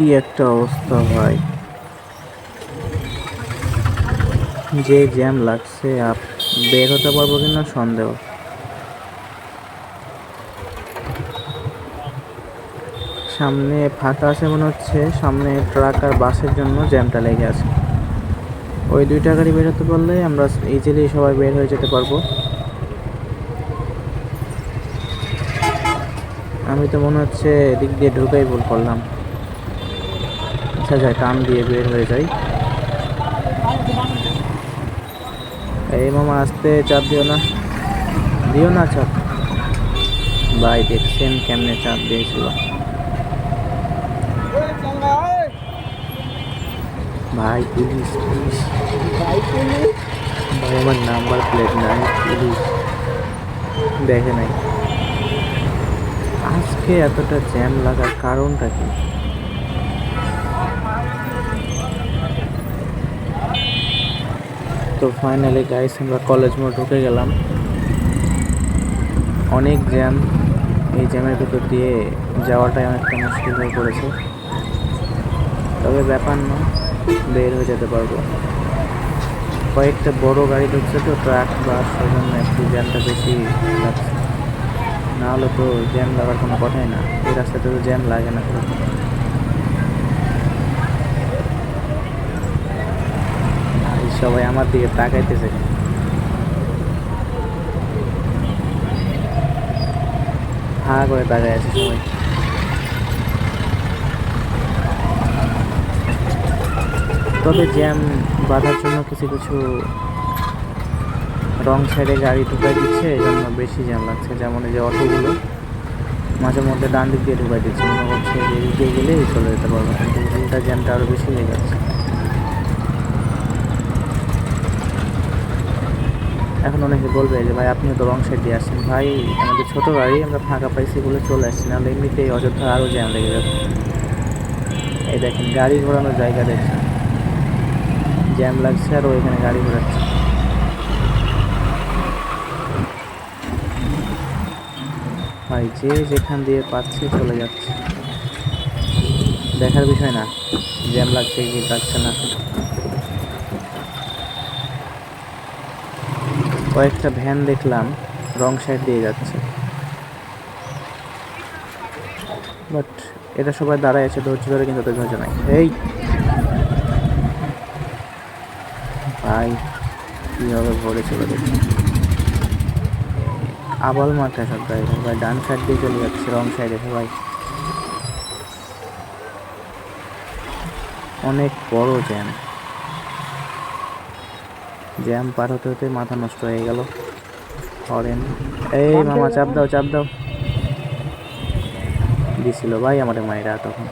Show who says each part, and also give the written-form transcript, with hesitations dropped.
Speaker 1: কি একটা অবস্থা ভাই, যে জ্যাম লাগছে বের হতে পারবো কিনা সন্দেহ। সামনে ফাঁকা আছে মনে হচ্ছে, সামনে ট্রাক আর বাসের জন্য জ্যামটা লেগে আছে। ওই দুইটা গাড়ি বের হতে পারলে আমরা ইজিলি সবাই বের হয়ে যেতে পারবো। আমি তো মনে হচ্ছে এদিক দিয়ে ঢুকাই ভুল করলাম। আচ্ছা যাই, টান দিয়ে বের হয়ে যাই। এই মামা আসতে চাপ দিও না, দিও না চাপ। ভাই দেখছেন কেমনে চাপ দিয়েছিল। ভাই পুলিশ পুলিশ, ভাই আমার নাম্বার প্লেট নাই, পুলিশ দেখে নাই। আজকে এতটা জ্যাম লাগার কারণটা কি? তো ফাইনালি গাইস আমরা কলেজ মোড় ঢুকে গেলাম। অনেক জ্যাম, এই জ্যামের ভিতর দিয়ে যাওয়াটাই অনেকটা মুশকিল হয়ে পড়েছে। তবে ব্যাপার না, বের হয়ে যেতে পারবো। কয়েকটা বড় গাড়ি ঢুকছে তো, ট্রাক বাস, সেজন্য একটু জ্যামটা বেশি লাগছে। না হলে তো জ্যাম লাগার কোনো কথাই না, এই রাস্তাতে তো জ্যাম লাগে না। সবাই আমার দিকে তাকাইতেছে, হা করে তাকাই আছে সবাই। তবে জ্যাম বাঁধার জন্য কিছু কিছু রং সাইডে গাড়ি ঢুকাই দিচ্ছে, এই জন্য বেশি জ্যাম লাগছে। যেমন এই যে অটোগুলো মাঝে মধ্যে ডান দিক দিয়ে ঢুকাই দিচ্ছে, মনে হচ্ছে যে এদিক দিয়ে গেলেই চলে যেতে পারবো, কিন্তু উল্টা জ্যামটা আরও বেশি হয়ে যাচ্ছে। এখন অনেকে বলবে যে ভাই আপনিও তো রং সাইড দিয়ে আসছেন। ভাই আমাদের ছোটো গাড়ি, আমরা ফাঁকা পাইছি বলে চলে আসছি, নাহলে এমনিতেই অযথা আরও জ্যাম লেগে যাবে। এই দেখেন গাড়ি ঘোরানোর জায়গা দেখছেন, জ্যাম লাগছে আর ওইখানে গাড়ি ঘোরাচ্ছে। ভাই যে যেখান দিয়ে পাচ্ছে চলে যাচ্ছে, দেখার বিষয় না জ্যাম লাগছে কি লাগছে না। কয়েকটা ভ্যান দেখলাম রং সাইড দিয়ে যাচ্ছে, বাট এটা সবাই দাঁড়ায় আছে ধৈর্য ধরে, কিন্তু তাদের ধৈর্য নাই। এই ভাই কীভাবে ভরে চলে যাচ্ছে, আবাল মার্কা সব গাড়ি। ভাই ডান সাইড দিয়ে চলে যাচ্ছে, রং সাইডে ভাই। অনেক বড় জ্যাম, জ্যাম পার হতে হতে মাথা নষ্ট হয়ে গেল। হরেন, এই মামা চাপ দাও চাপ দাও, দিছিল ভাই আমাদের মায়েরা তখন।